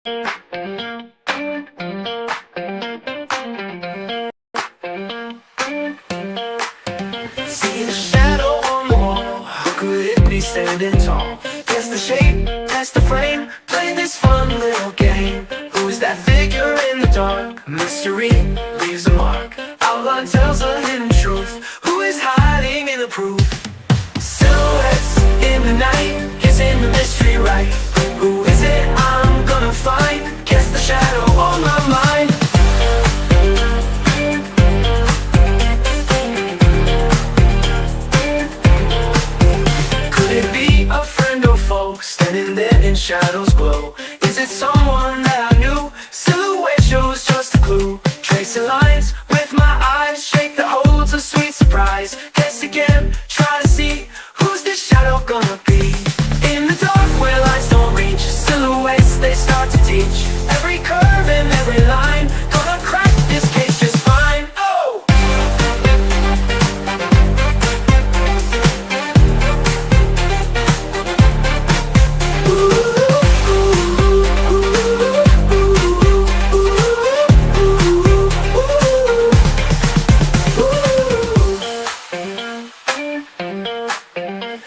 See the shadow on the wall. How could it be standing tall? Guess the shape, that's the frame. Play this fun little game. Who's that figure in the dark? Mystery leaves a mark. Outline tells a hidden truth. Who is hiding in the proof? Silhouettes in the night, guessing the mystery right. Who is it I'm gonna find? Guess the shadow on my mind. Could it be a friend or foe, standing there in shadows glow? Is it someone that I knew? Silhouette shows just a clue. Tracing lines with my eyes, shake that holds a sweet surprise. Guess again, try to see who's this shadow gonna be. In the dark where lights don't reach, silhouettes they start to teach. Every curve and every line, gonna crack this case just fine. Oh!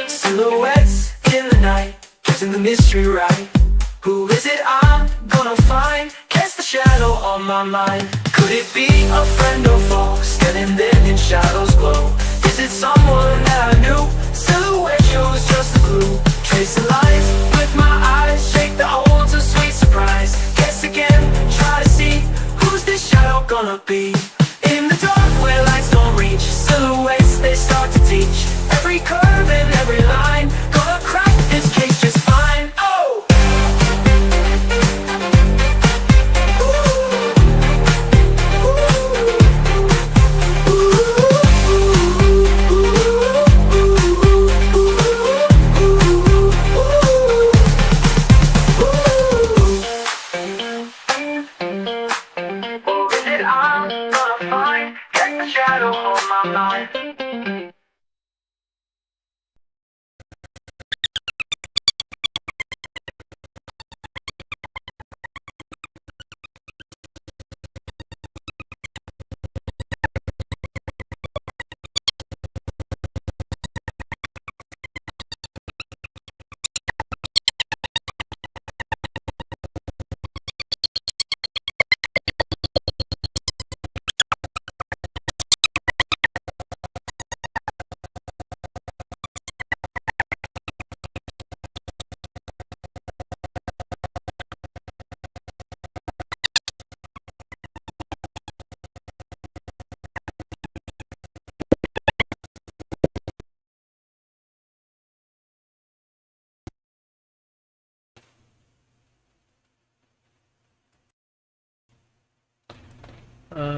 Silhouettes in the night, guessing the mystery right. Who is it I'm gonna find? Guess the shadow on my mind. Could it be a friend or foe, standing there in shadows glow? Is it someone that I knew? Silhouette shows just a clue. Tracing lines with my eyes, shake the holds a sweet surprise. Guess again, try to see who's this shadow gonna be. In the dark where lights don't reach, silhouettes they start to teach. Every curve and every line, gonna crack this case just fine. Oh! Or is it I'm gonna find? Get the shadow on my mind.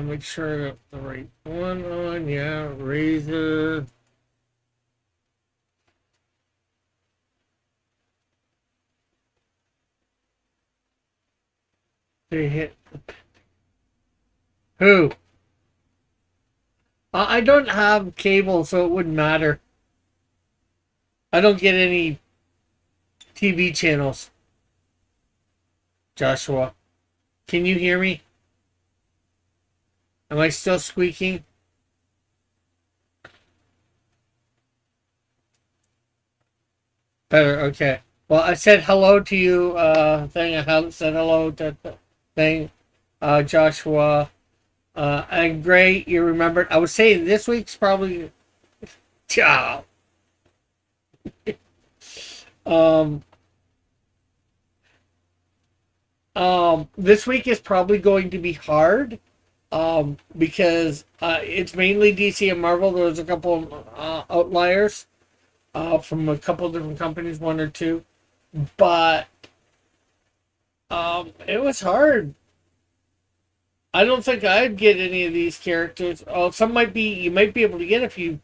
Make sure I got the right one on. Yeah, Razor. They hit. Who? I don't have cable, so it wouldn't matter. I don't get any TV channels. Joshua, can you hear me? Am I still squeaking? Better, okay. Well, I said hello to you, thing. I haven't said hello to thing, Joshua. And Gray, you remembered. I was saying this week's probably. Yeah. This week is probably going to be hard. Because it's mainly DC and Marvel. There's a couple outliers from a couple of different companies, one or two, but it was hard. I don't think I'd get any of these characters. Oh, some might be you might be able to get if you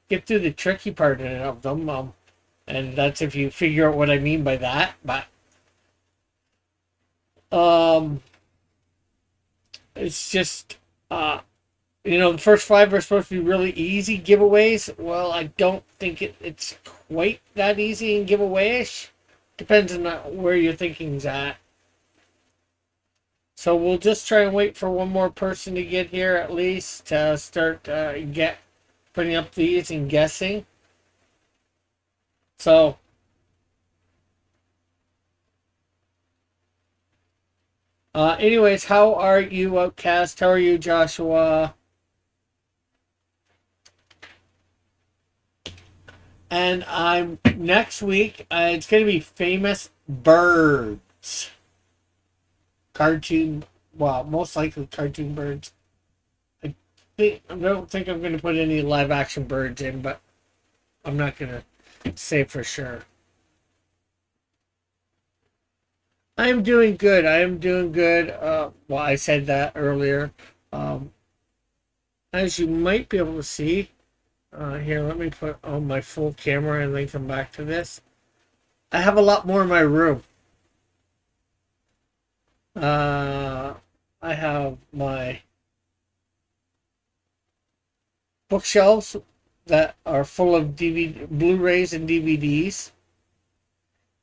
get through the tricky part of them, and that's if you figure out what I mean by that. But it's just, the first 5 are supposed to be really easy giveaways. Well, I don't think it's quite that easy in giveaway-ish. Depends on where your thinking's at. So we'll just try and wait for one more person to get here at least to start get putting up these and guessing. So anyways, how are you, Outcast? How are you, Joshua? And I'm next week. It's going to be famous birds, cartoon. Well, most likely cartoon birds. I don't think I'm going to put any live action birds in, but I'm not going to say for sure. I am doing good. I am doing good. Well, I said that earlier. As you might be able to see, here, let me put on my full camera and then come back to this. I have a lot more in my room. I have my bookshelves that are full of Blu-rays and DVDs.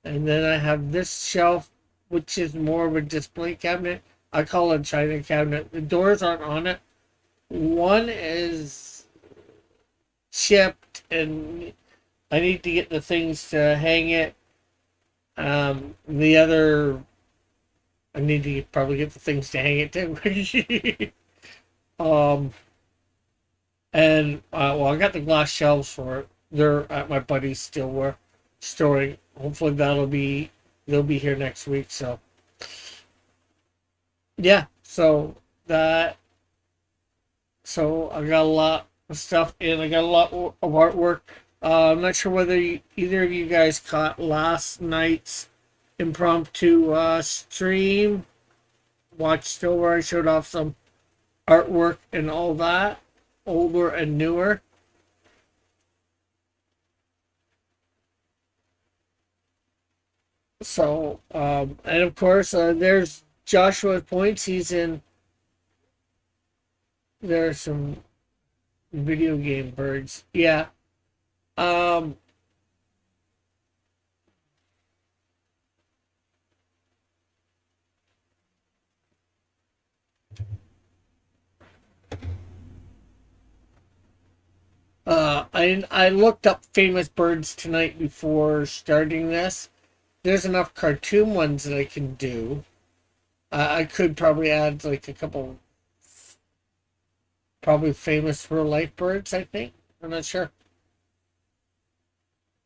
And then I have this shelf, which is more of a display cabinet. I call it a china cabinet. The doors aren't on it. One is shipped, and I need to get the things to hang it. The other, I need to probably get the things to hang it too. And well, I got the glass shelves for it. They're at my buddy's still storing. Hopefully they'll be here next week. So yeah, so I got a lot of stuff and I got a lot of artwork. I'm not sure whether either of you guys caught last night's impromptu stream. Watched over. I showed off some artwork and all that, older and newer. So, and of course, there's Joshua's points. There's some video game birds. Yeah. Um, I looked up famous birds tonight before starting this. There's enough cartoon ones that I can do. I could probably add like a couple, probably famous real life birds. I think I'm not sure,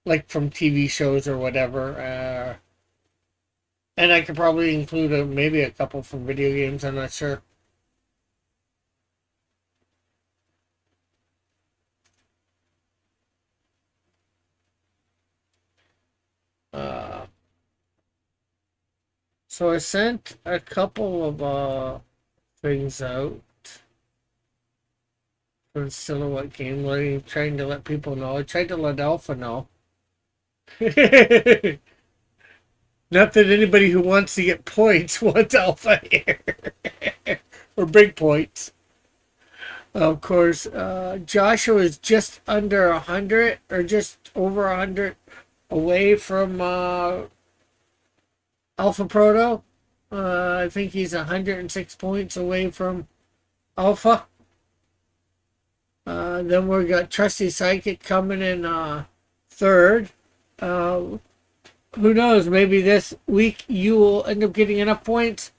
like from TV shows or whatever. And I could probably include maybe a couple from video games. I'm not sure. Uh, so I sent a couple of things out for the Silhouette game, trying to let people know. I tried to let Alpha know. Not that anybody who wants to get points wants Alpha here. Or big points. Of course, Joshua is just under 100 or just over 100 away from Alpha Proto. I think he's 106 points away from Alpha. Then we got Trusty Psychic coming in third. Who knows? Maybe this week you will end up getting enough points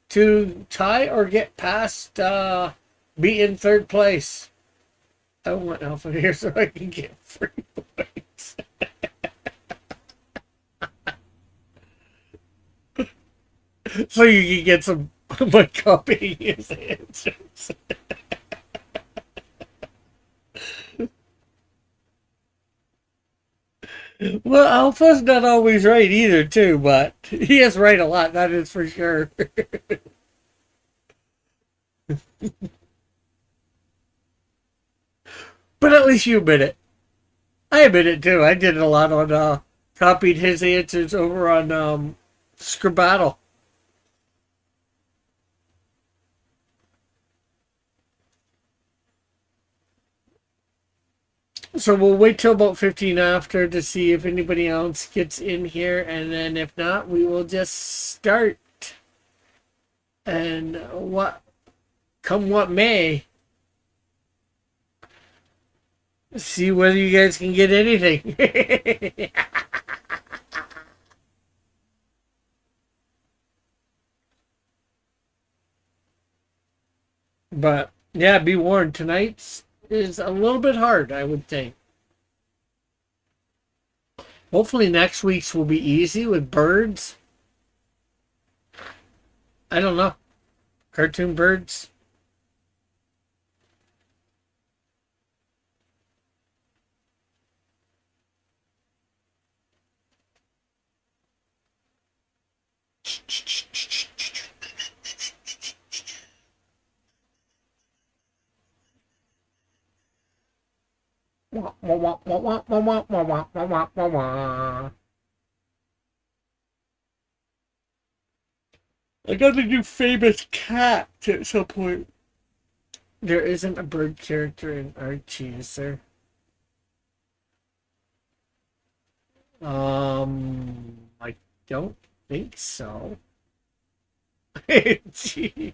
to tie or get past, be in third place. I want Alpha here so I can get free points. So you can get some by copying his answers. Well, Alpha's not always right either, too, but he is right a lot, that is for sure. But at least you admit it. I admit it, too. I did a lot on, copied his answers over on, Scribbattle. So we'll wait till about 15 after to see if anybody else gets in here, and then if not, we will just start. And what come what may, see whether you guys can get anything. But yeah, be warned. Tonight's is a little bit hard, I would think. Hopefully next week's will be easy with birds. I don't know. Cartoon birds. Wah, wah, wah, wah, wah, wah, wah, wah, wah, wah, wah, wah. I gotta do famous cat at some point. There isn't a bird character in Archie, is there? I don't think so. Gee.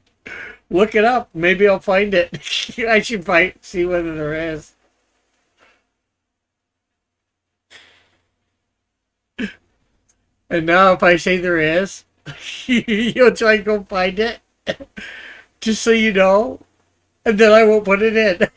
Look it up. Maybe I'll find it. I should see whether there is. And now if I say there is, you'll try and go find it. Just so you know. And then I won't put it in.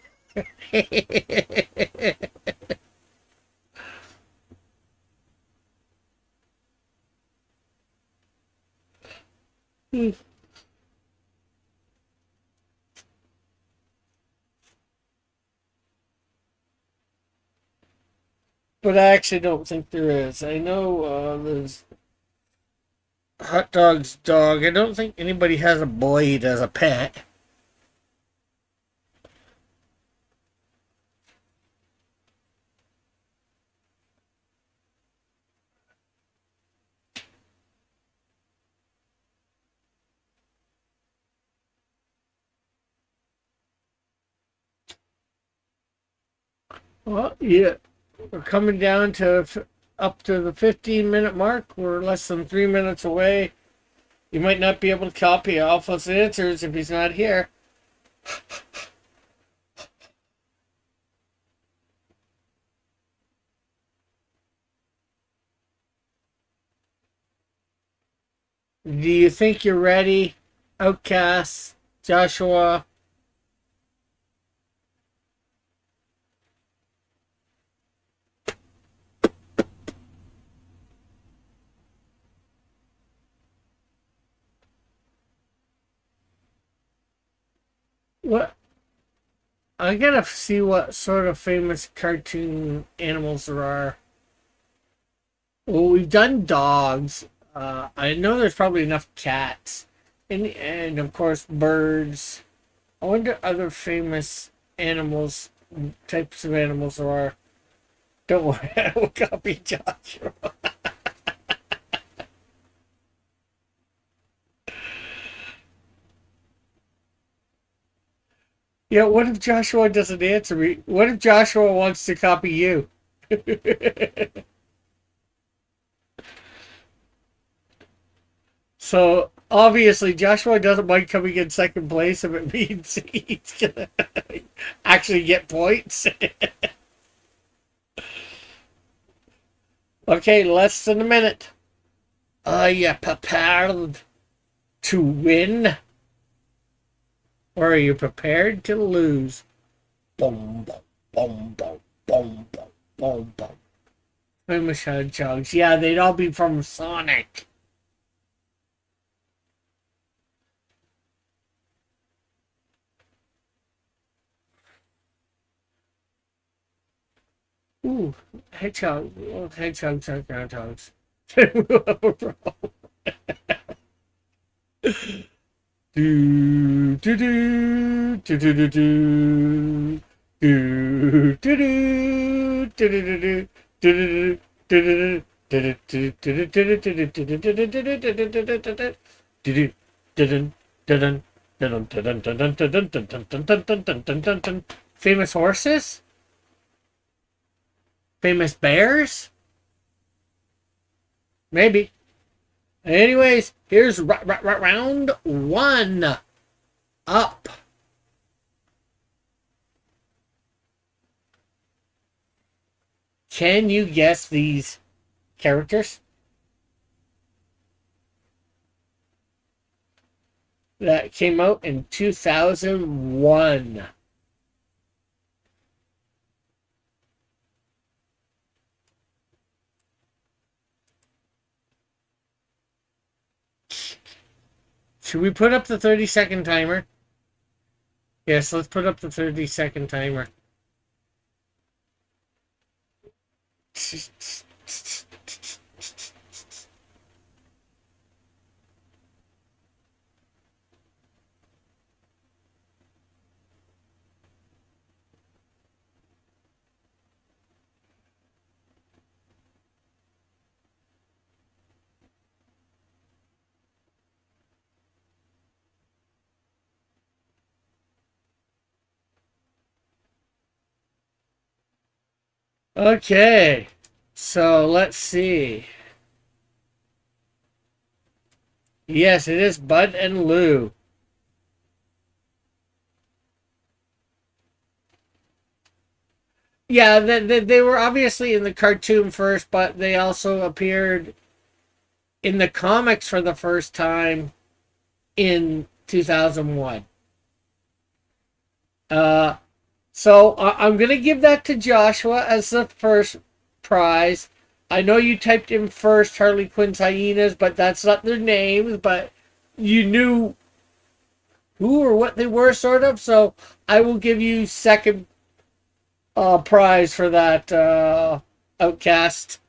But I actually don't think there is. I know there's Hot Dog's dog. I don't think anybody has a Boyd as a pet. Well, yeah, we're coming down to up to the 15-minute mark. We're less than 3 minutes away. You might not be able to copy Alpha's answers if he's not here. Do you think you're ready, Outcast, Joshua? What? I gotta see what sort of famous cartoon animals there are. Well, we've done dogs. I know there's probably enough cats, and of course birds. I wonder other famous animals, types of animals there are. Don't worry, I will copy Joshua. Yeah, what if Joshua doesn't answer me? What if Joshua wants to copy you? So obviously Joshua doesn't mind coming in second place if it means he's gonna actually get points. Okay, less than a minute. Are you prepared to win? Or are you prepared to lose? Boom, boom, boom, boom, boom, boom, boom, boom. Famous hedgehogs. Yeah, they'd all be from Sonic. Ooh, hedgehog. Well, hedgehogs are groundhogs. Do do do do do do do do do do do do do. Famous horses? Famous bears? Maybe. Anyways, here's round one. Up. Can you guess these characters that came out in 2001? Should we put up the 30-second timer? Yes, let's put up the 30-second timer. Okay, so let's see. Yes, it is Bud and Lou. Yeah, they were obviously in the cartoon first, but they also appeared in the comics for the first time in 2001. Uh, so I'm going to give that to Joshua as the first prize. I know you typed in first Harley Quinn's Hyenas, but that's not their names, but you knew who or what they were, sort of. So I will give you second prize for that Outcast.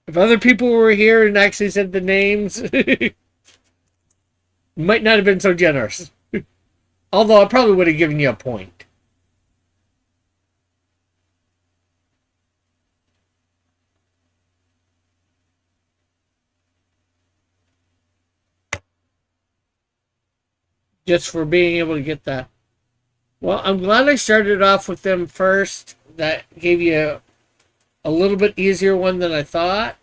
If other people were here and actually said the names, might not have been so generous. Although I probably would have given you a point. Just for being able to get that. Well, I'm glad I started off with them first. That gave you a little bit easier one than I thought.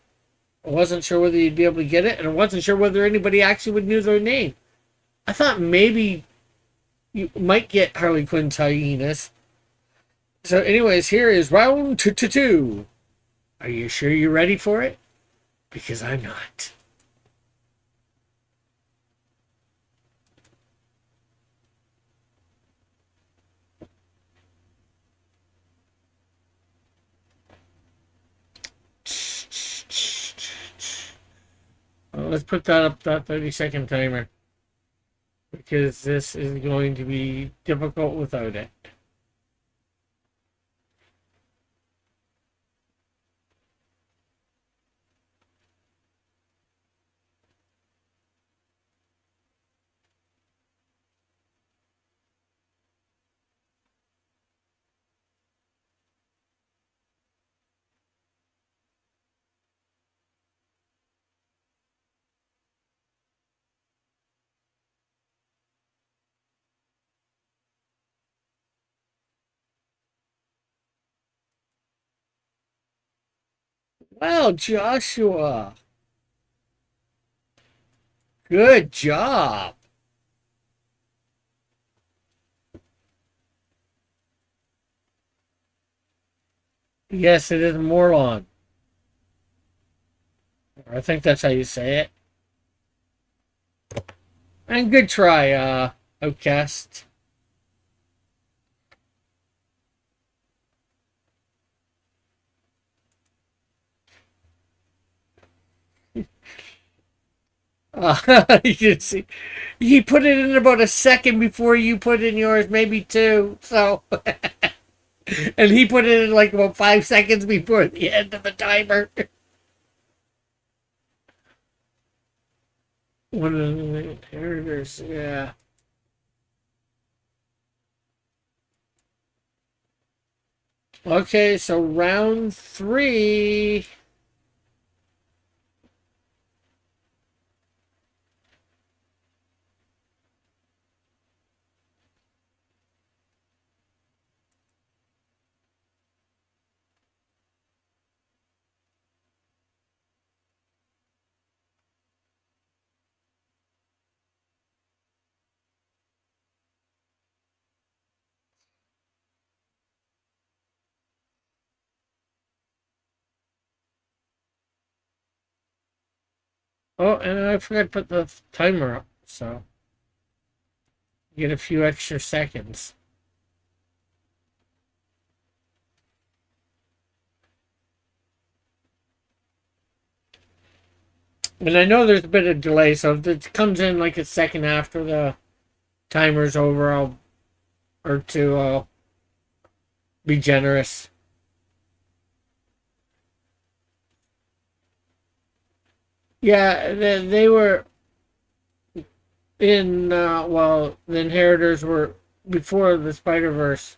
I wasn't sure whether you'd be able to get it, and I wasn't sure whether anybody actually would know their name. I thought maybe you might get Harley Quinn's Hyenas. So, anyways, here is round two. Are you sure you're ready for it? Because I'm not. Well, let's put that up, that 30-second timer. Because this is going to be difficult without it. Well, Joshua, good job. Yes, it is Morlon. I think that's how you say it. And good try, Outcast. You can see, he put it in about a second before you put in yours, maybe two. So, and he put it in like about 5 seconds before the end of the timer. One of the inheritors, yeah. Okay, so round three. Oh, and I forgot to put the timer up, so you get a few extra seconds. And I know there's a bit of delay, so if it comes in like a second after the timer's over, I'll be generous. Yeah, they were in, well, the Inheritors were before the Spider-Verse.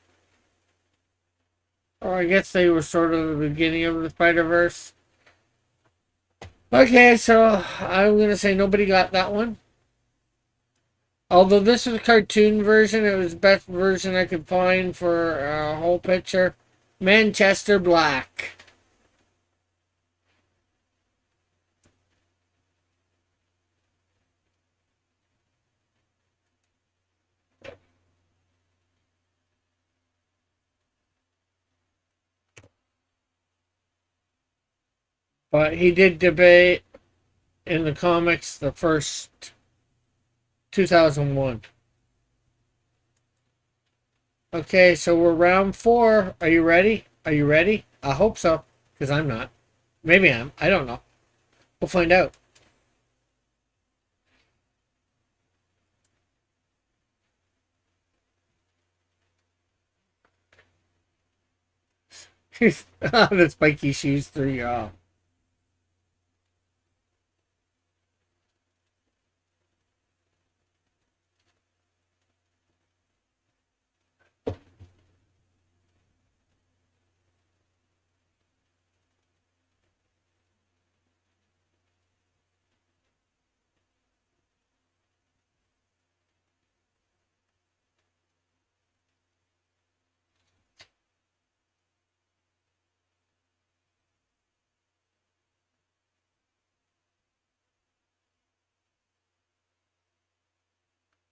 Or I guess they were sort of the beginning of the Spider-Verse. Okay, so I'm going to say nobody got that one. Although this was a cartoon version, it was the best version I could find for a whole picture. Manchester Black. But he did debate in the comics the first 2001. Okay, so we're round 4. Are you ready? Are you ready? I hope so, because I'm not. Maybe I am. I don't know. We'll find out. The spiky shoes threw you off.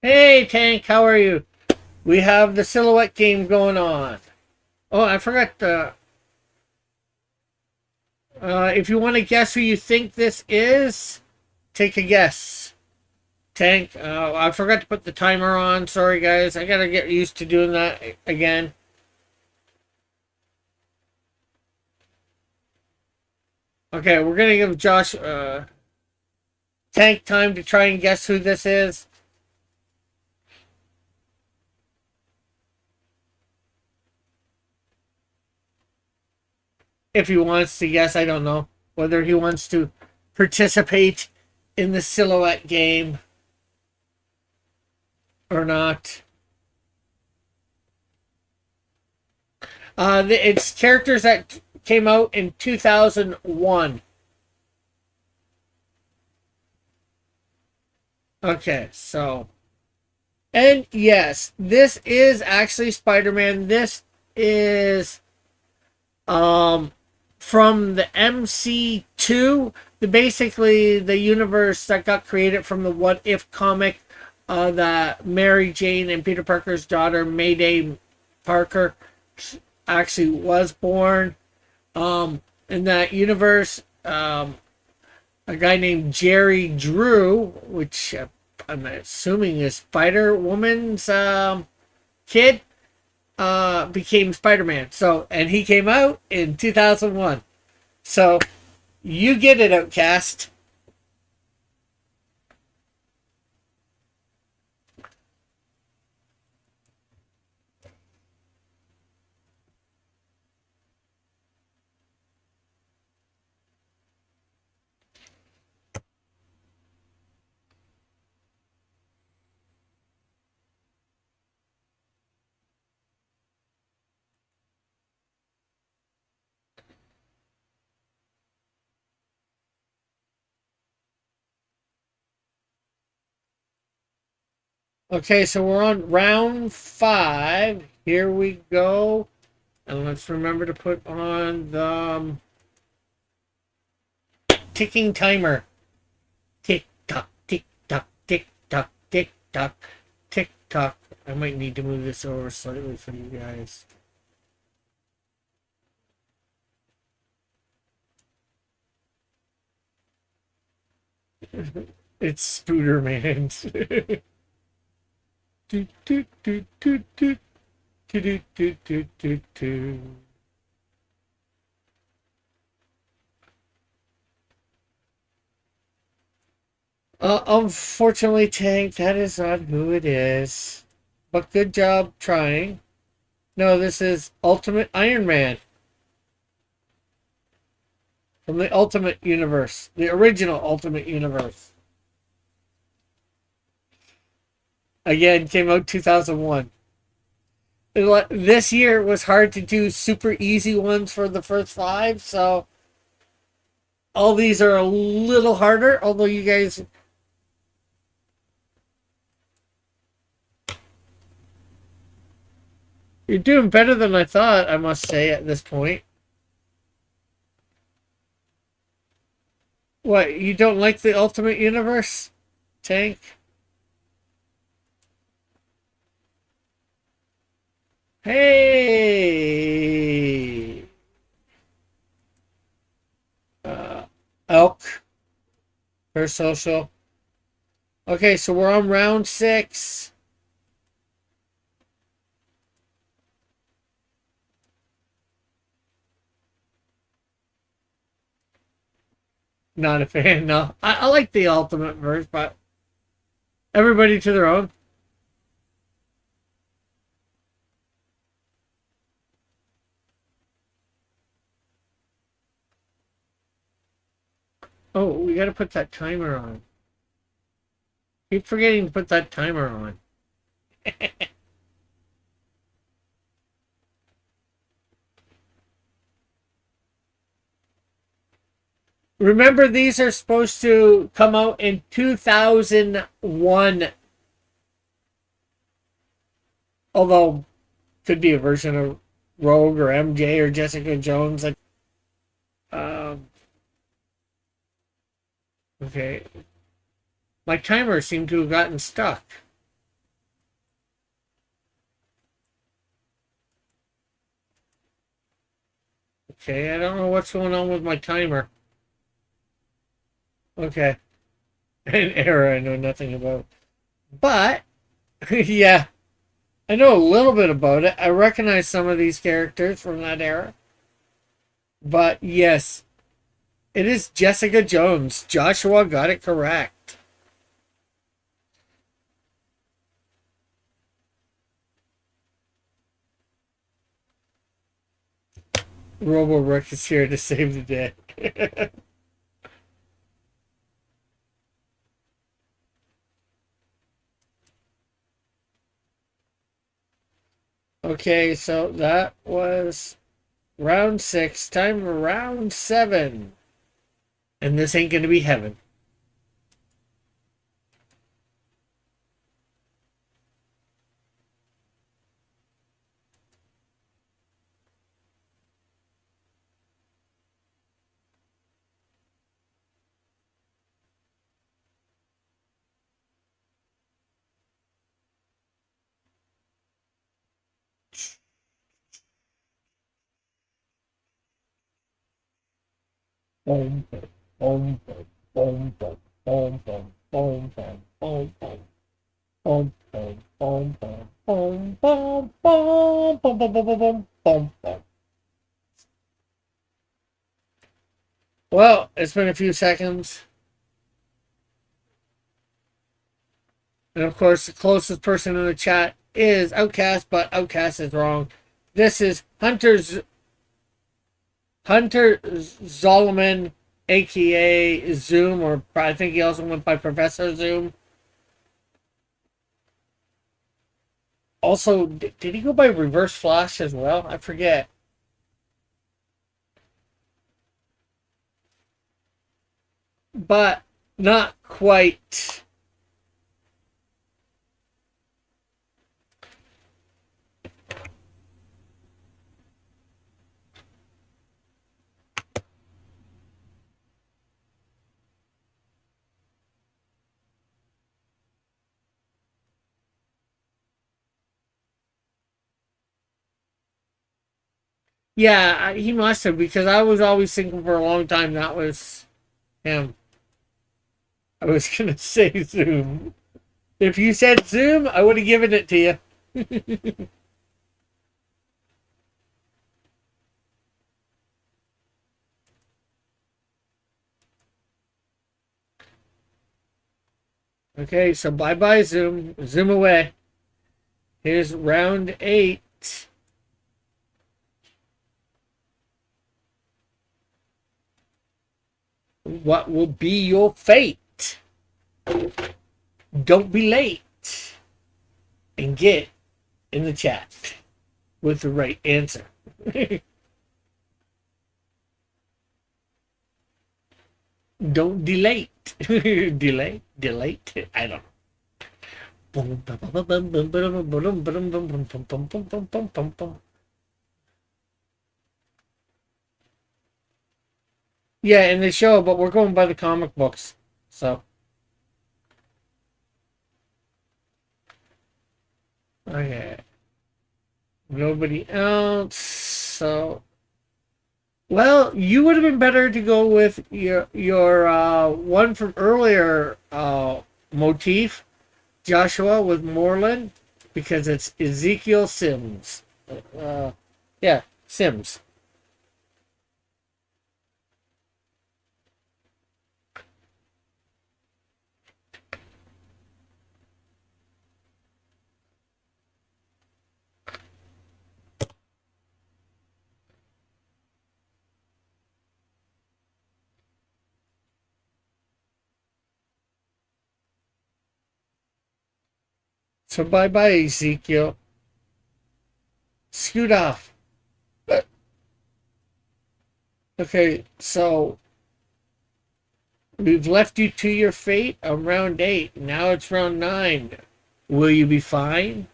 Hey, Tank, how are you? We have the silhouette game going on. Oh, I forgot. If you want to guess who you think this is, take a guess. Tank, I forgot to put the timer on. Sorry, guys. I gotta get used to doing that again. Okay, we're gonna give Josh Tank time to try and guess who this is. If he wants to guess, I don't know whether he wants to participate in the silhouette game or not. It's characters that came out in 2001. Okay, so. And yes, this is actually Spider-Man. This is from the MC2, basically the universe that got created from the What If comic, that Mary Jane and Peter Parker's daughter, Mayday Parker, actually was born. In that universe, a guy named Jerry Drew, which I'm assuming is Spider Woman's kid, became Spider-Man. So, and he came out in 2001. So, you get it, Outcast. Okay, so we're on round 5. Here we go. And let's remember to put on the ticking timer. Tick tock, tick tock, tick tock, tick tock, tick tock. I might need to move this over slightly for you guys. It's Spooderman. do, do, do, do, do, do, do, do, do, do, do. Unfortunately, Tank, that is not who it is. But good job trying. No, this is Ultimate Iron Man. From the Ultimate Universe. The original Ultimate Universe. Again, came out 2001. This year it was hard to do super easy ones for the first 5, so all these are a little harder, although you guys... You're doing better than I thought, I must say, at this point. What, you don't like the Ultimate Universe, Tank? Hey! Elk. Her social. Okay, so we're on round 6. Not a fan, no. I like the Ultimate verse, but everybody to their own. Oh, we gotta put that timer on. Keep forgetting to put that timer on. Remember, these are supposed to come out in 2001. Although, could be a version of Rogue or MJ or Jessica Jones. Okay. My timer seemed to have gotten stuck. Okay, I don't know what's going on with my timer. Okay. An error I know nothing about. But, yeah. I know a little bit about it. I recognize some of these characters from that era. But, yes. It is Jessica Jones. Joshua got it correct. Roborook is here to save the day. Okay, so that was round 6. Time for round 7. And this ain't gonna be heaven. Boom, boom, boom, boom, boom, boom, boom, boom, boom, boom, boom. Boom, boom, boom, boom, boom, boom, boom, boom, boom, boom, boom, boom, boom, boom. Well, it's been a few seconds. And of course, the closest person in the chat is Outcast, but Outcast is wrong. This is Hunter Zolomon, aka Zoom, or I think he also went by Professor Zoom. Also, did he go by Reverse Flash as well? I forget. But not quite. Yeah, he must have, because I was always thinking for a long time that was him. I was gonna say Zoom. If you said Zoom, I would have given it to you. Okay, so bye bye Zoom. Zoom away. Here's round 8. What will be your fate? Don't be late. And get in the chat with the right answer. Don't delay. Delay? I don't know. Yeah, in the show, but we're going by the comic books. So. Okay. Nobody else. So. Well, you would have been better to go with your one from earlier motif, Joshua with Moreland, because it's Ezekiel Sims. Yeah, Sims. So bye bye, Ezekiel. Scoot off. Okay, so we've left you to your fate on round 8. Now it's round 9. Will you be fine?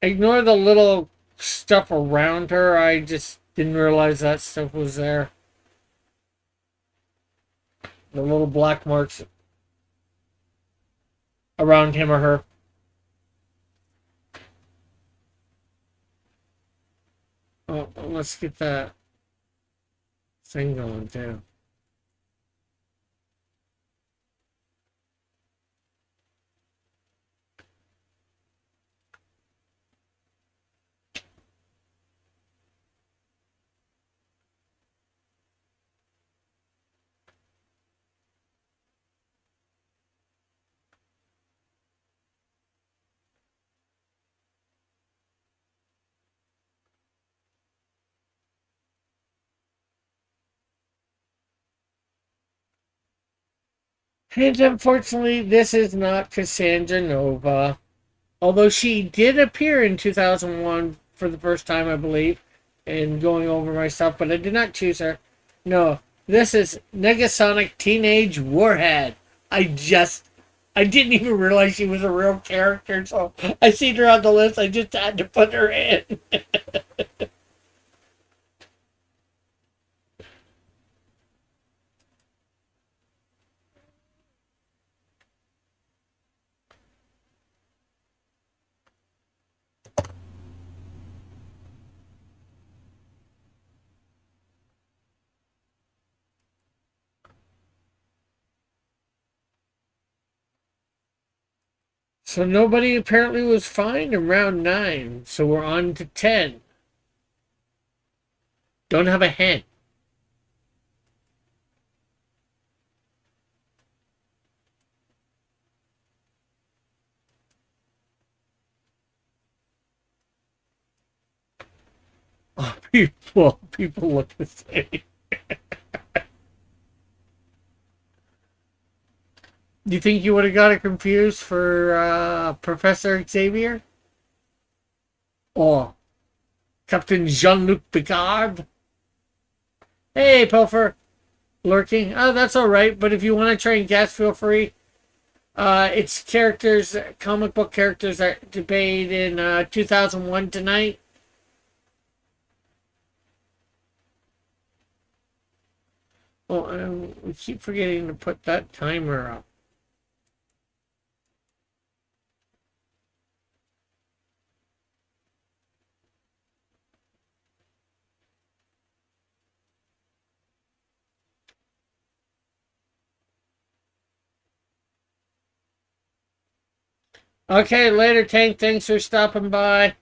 Ignore the little stuff around her. I just didn't realize that stuff was there. The little black marks around him or her. Oh, let's get that thing going too. And unfortunately, this is not Cassandra Nova. Although she did appear in 2001 for the first time, I believe, and going over my stuff, but I did not choose her. No, this is Negasonic Teenage Warhead. I didn't even realize she was a real character, so I seen her on the list. I just had to put her in. So nobody apparently was fine in round 9. So we're on to 10. Don't have a hint. Oh, people look the same. Do you think you would have got it confused for Professor Xavier? Or Captain Jean-Luc Picard? Hey, Pilfer. Lurking. Oh, that's alright, but if you want to try and guess, feel free. It's characters, comic book characters that debated in 2001 tonight. Well, we keep forgetting to put that timer up. Okay, later, Tank. Thanks for stopping by.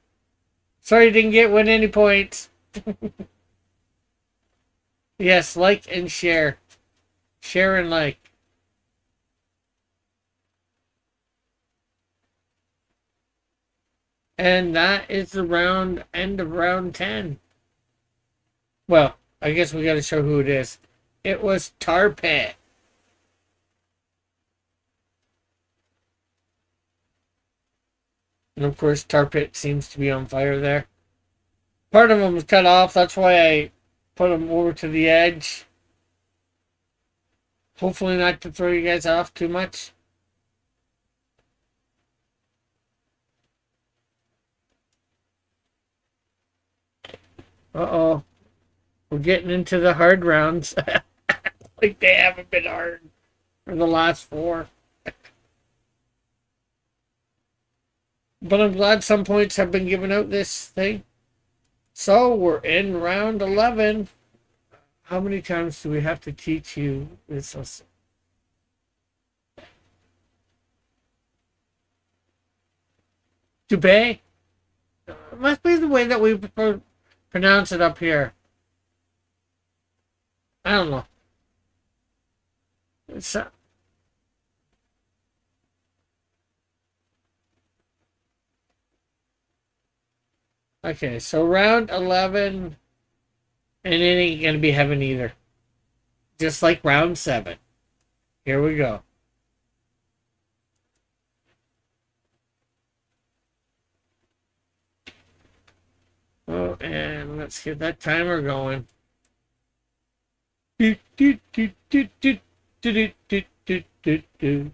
Sorry you didn't win any points. Yes, like and share. Share and like. And that is the end of round 10. Well, I guess we gotta show who it is. It was Tar Pit. And of course, Tar Pit seems to be on fire there. Part of him was cut off, that's why I put him over to the edge. Hopefully not to throw you guys off too much. Uh-oh. We're getting into the hard rounds. Like they haven't been hard for the last 4. But I'm glad some points have been given out this thing. So we're in round 11. How many times do we have to teach you this? Dubay? It must be the way that we pronounce it up here. I don't know. It's, okay, so round 11, and it ain't gonna be heaven either. Just like round 7. Here we go. Oh, and let's get that timer going. Do, do, do, do, do, do, do, do, do, do.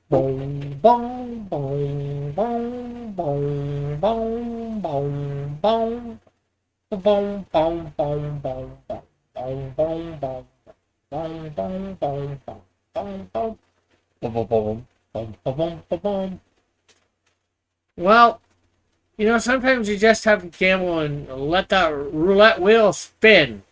Boom, boom, boom, boom, boom, boom, boom, boom. Boom, boom, boom, boom, boom, boom, boom, boom. Boom, boom, boom, boom, boom, boom. Boom, boom, boom, boom, boom, boom, boom. Well, sometimes you just have to gamble and let that roulette wheel spin.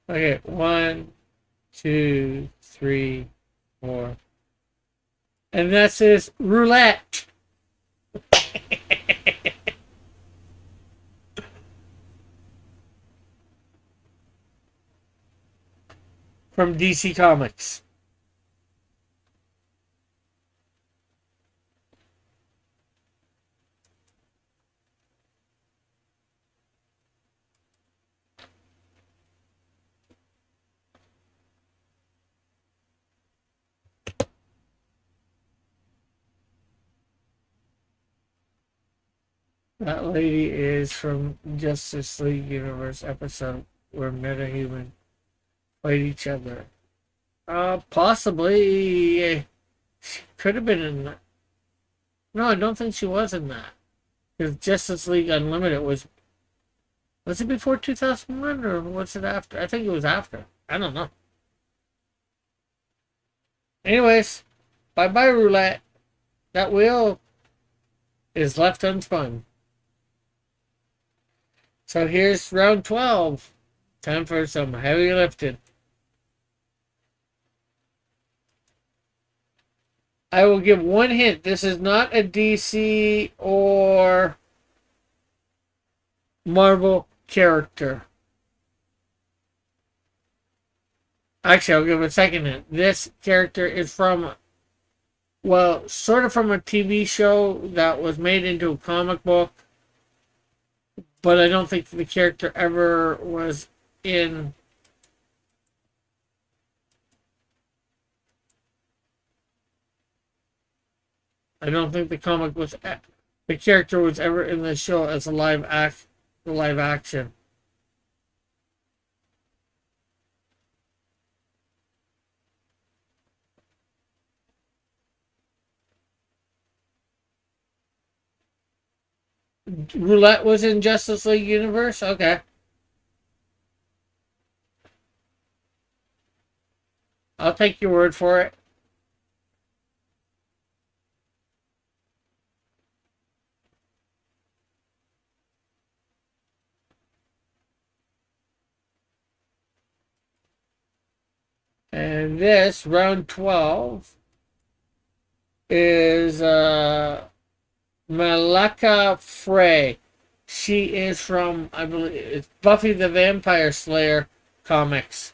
Okay, 1, 2, 3, 4. And this is roulette. From DC Comics. That lady is from Justice League Universe episode where Metahuman fight each other. Possibly. She could have been in that. No, I don't think she was in that. Because Justice League Unlimited was. Was it before 2001 or was it after? I think it was after. I don't know. Anyways, bye bye roulette. That wheel is left unspun. So here's round 12. Time for some heavy lifting. I will give one hint. This is not a DC or Marvel character. Actually, I'll give a second hint. This character is from, well, sort of from a TV show that was made into a comic book. But I don't think the character ever was in. I don't think the character was ever in the show as a live action. Roulette was in Justice League Universe? Okay. I'll take your word for it. And this, round 12, is Malaka Frey. She is from, I believe, it's Buffy the Vampire Slayer comics.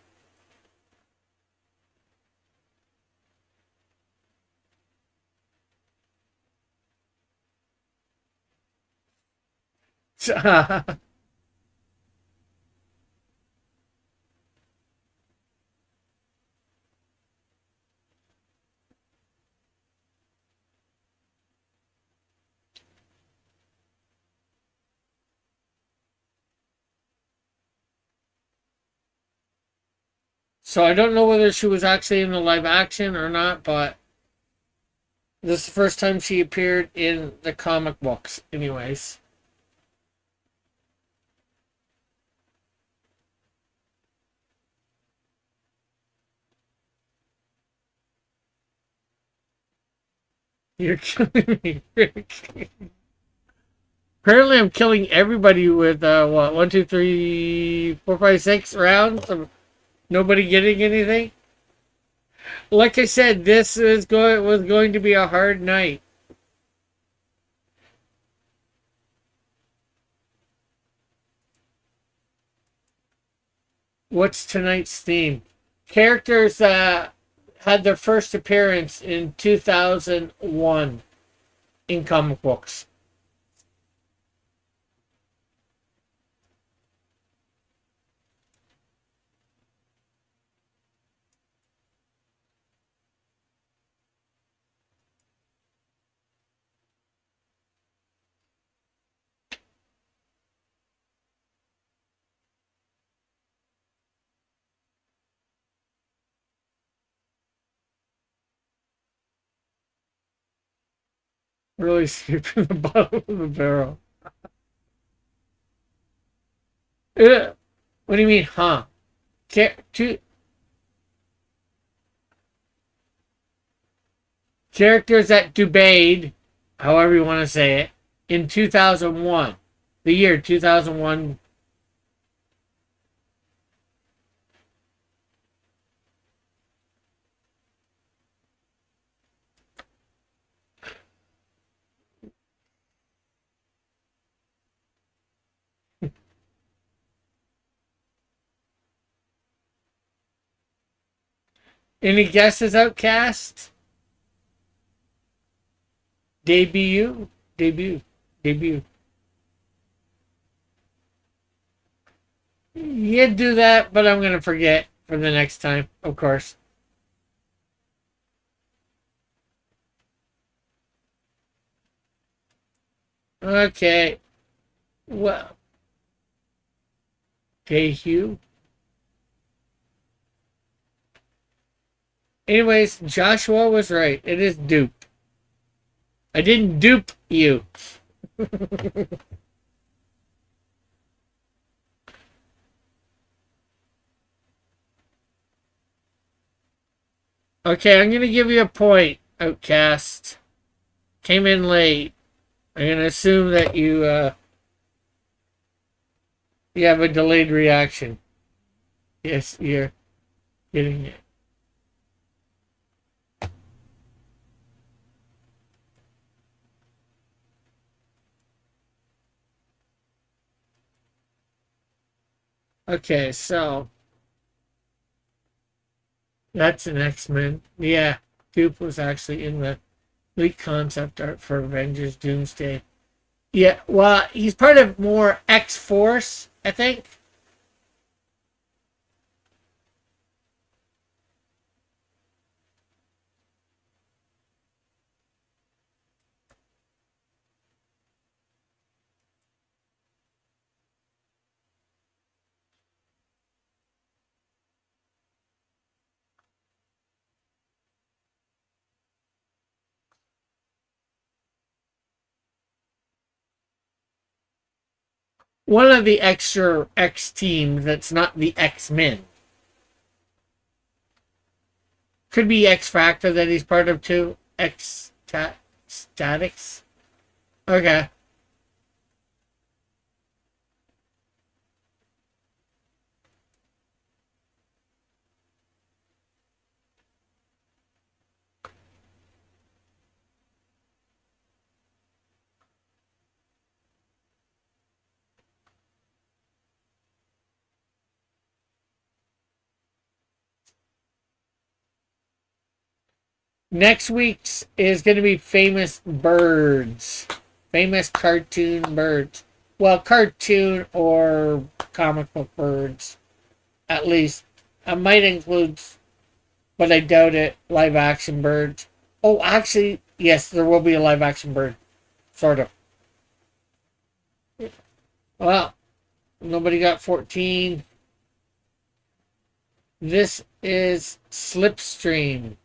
So I don't know whether she was actually in the live action or not, but this is the first time she appeared in the comic books, anyways. You're killing me, Rick. Apparently, I'm killing everybody with what 1, 2, 3, 4, 5, 6 rounds of nobody getting anything. Like I said, this was going to be a hard night. What's tonight's theme? Characters that had their first appearance in 2001 in comic books. Really scooping the bottom of the barrel. What do you mean, huh? Two characters that debayed, however you want to say it, in 2001. The year 2001. Any guesses, Outcast? Debut? Debut. Debut. You do that, but I'm going to forget for the next time, of course. Okay. Well, Hugh. Anyways, Joshua was right. It is dupe. I didn't dupe you. Okay, I'm gonna give you a point, Outcast. Came in late. I'm gonna assume that you have a delayed reaction. Yes, you're getting it. Okay, so that's an X-Men. Yeah, Dupe was actually in the lead concept art for Avengers Doomsday. Yeah, well, he's part of more X-Force, I think. One of the extra X teams that's not the X-Men. Could be X Factor that he's part of too. Statics. Okay. Next week's is going to be famous birds, famous cartoon birds. Well, cartoon or comic book birds, at least. I might include, but I doubt it, live action birds. Oh, actually, yes, there will be a live action bird. Sort of. Well, nobody got 14. This is Slipstream.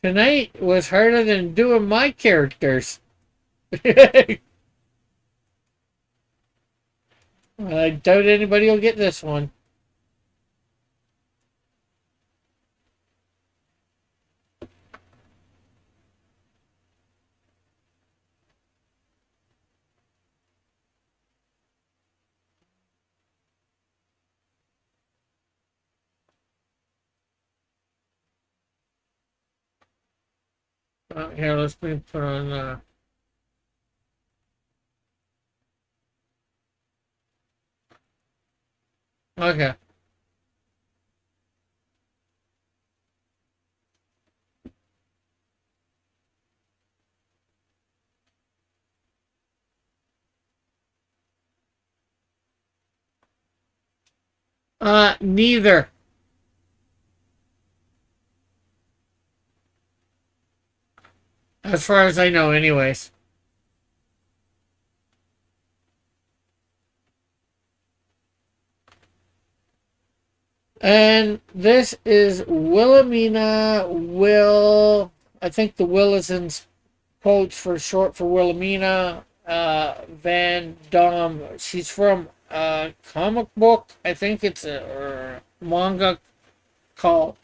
Tonight was harder than doing my characters. I doubt anybody will get this one. Here, let's put on. Okay. Neither. As far as I know, anyways. And this is Wilhelmina Will. I think the Will is in quotes for short for Wilhelmina Van Dam. She's from a comic book. I think it's a manga called.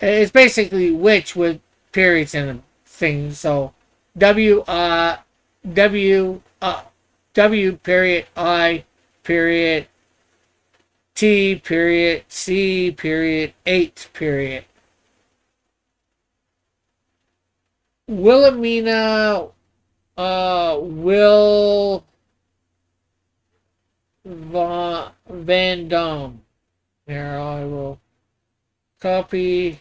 It's basically witch with periods in things. So W W W period I period T period C period 8 period. Wilhelmina Will Van Dam. Here, I will copy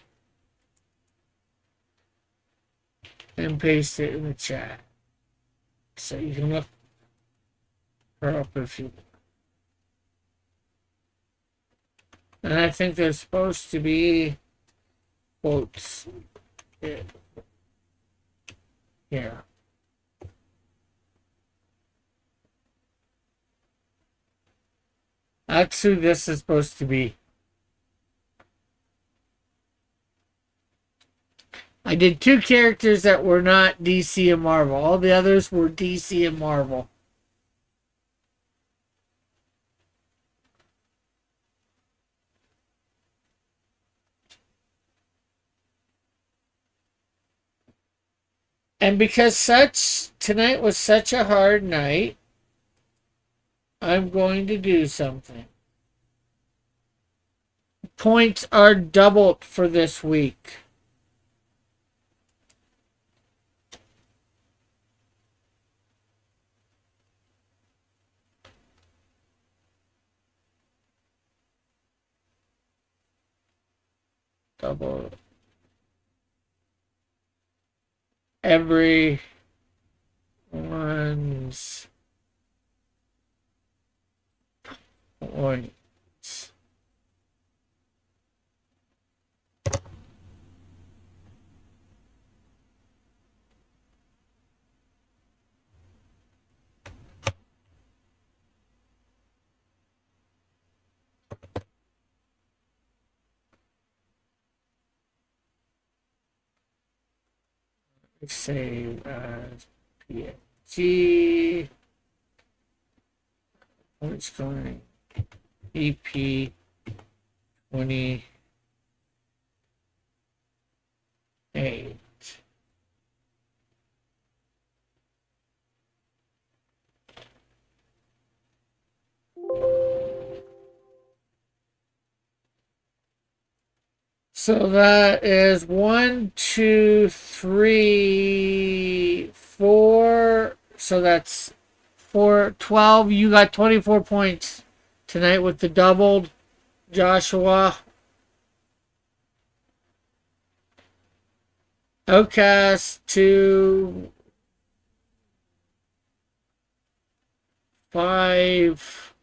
and paste it in the chat. So you can look her up if you. And I think there's supposed to be quotes here. That's who this is supposed to be. I did 2 characters that were not DC and Marvel. All the others were DC and Marvel. And because tonight was such a hard night, I'm going to do something. Points are doubled for this week. Double. Everyone's points. Save as PNG. What's going EP 28. So that is 1, 2, 3, 4. So that's 4, 12. You got 24 points tonight with the doubled. Joshua. Outcast 2, 5,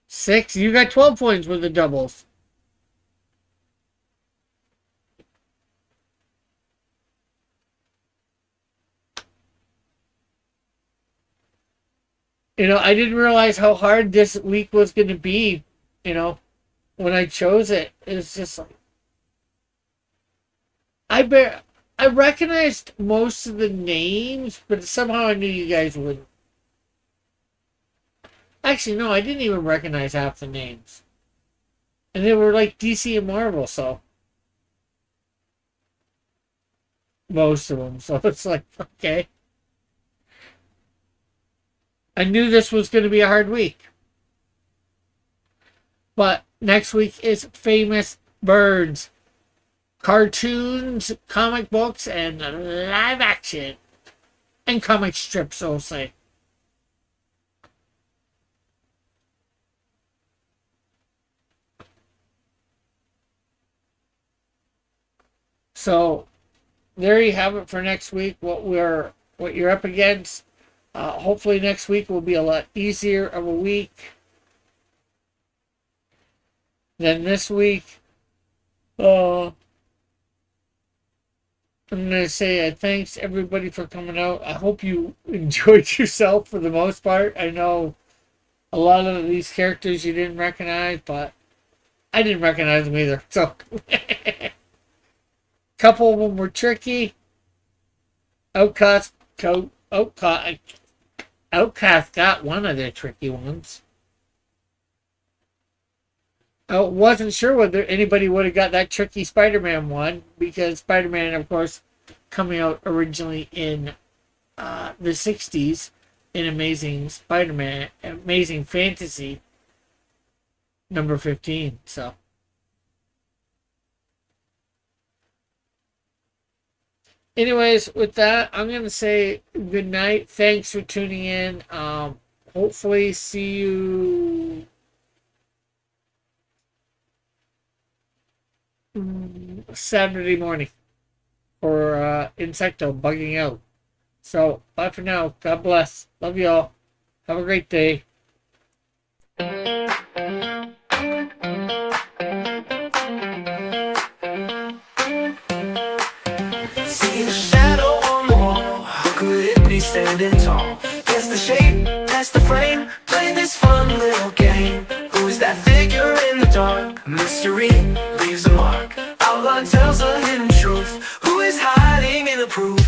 6. You got 12 points with the doubles. I didn't realize how hard this week was going to be, when I chose it. It's just like, I recognized most of the names, but somehow I knew you guys wouldn't. Actually, no, I didn't even recognize half the names. And they were like DC and Marvel, so. Most of them, so it's like, okay. I knew this was going to be a hard week. But next week is Famous Birds. Cartoons, comic books, and live action. And comic strips, I'll say. So, there you have it for next week. What you're up against. Hopefully next week will be a lot easier of a week than this week. I'm going to say thanks everybody for coming out. I hope you enjoyed yourself for the most part. I know a lot of these characters you didn't recognize, but I didn't recognize them either. So, a couple of them were tricky. Outcast got one of their tricky ones. I wasn't sure whether anybody would have got that tricky Spider-Man one, because Spider-Man, of course, coming out originally in the 60s in Amazing Spider-Man, Amazing Fantasy number 15. So, anyways, with that, I'm going to say good night. Thanks for tuning in. Hopefully see you Saturday morning for Insecto bugging out. So, bye for now. God bless. Love you all. Have a great day. Standing tall, guess the shape, that's the frame. Play this fun little game. Who's that figure in the dark? Mystery leaves a mark. Outline tells a hidden truth. Who is hiding in the proof?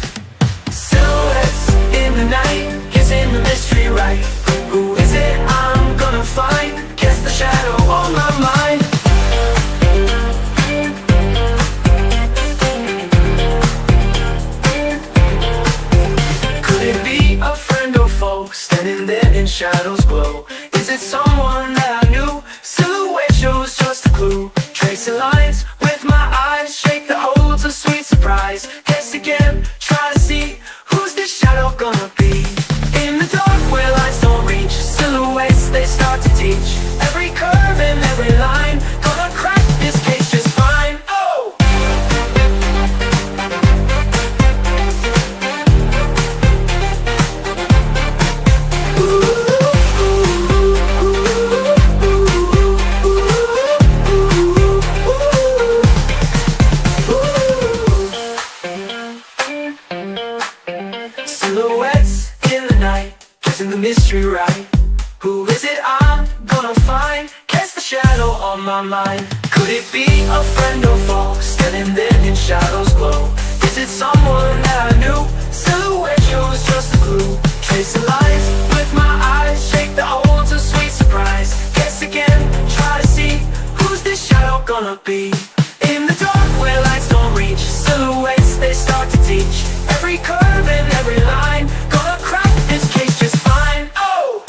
Silhouettes in the night, guessing the mystery right. Who is it I'm gonna find? Guess the shadow on my mind. A friend or foe, standing there in shadows glow. Is it someone that I knew? Silhouette shows just a clue. Tracing lines with my eyes, shake that holds a sweet surprise. Guess again, try to see who's this shadow gonna be. In the dark where lights don't reach, silhouettes they start to teach. Every curve and every line, gonna crack this case just fine. Oh! Silhouettes in the night, guessing the mystery right. Who is it I'm gonna find? Guess the shadow on my mind. Could it be a friend or foe, standing there in shadows glow? Is it someone that I knew? Silhouette shows just a clue. Tracing lines with my eyes, shake the holds a sweet surprise. Guess again, try to see who's this shadow gonna be. In the dark where lights don't reach, silhouettes they start to teach. Every curve and every line, gonna crack this case just fine. Oh!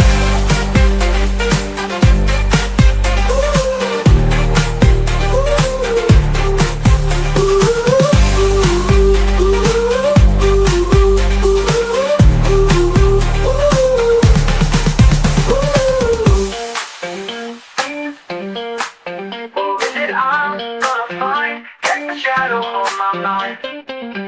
Ooh. Ooh. it I'm gonna find? Cast the shadow on my mind.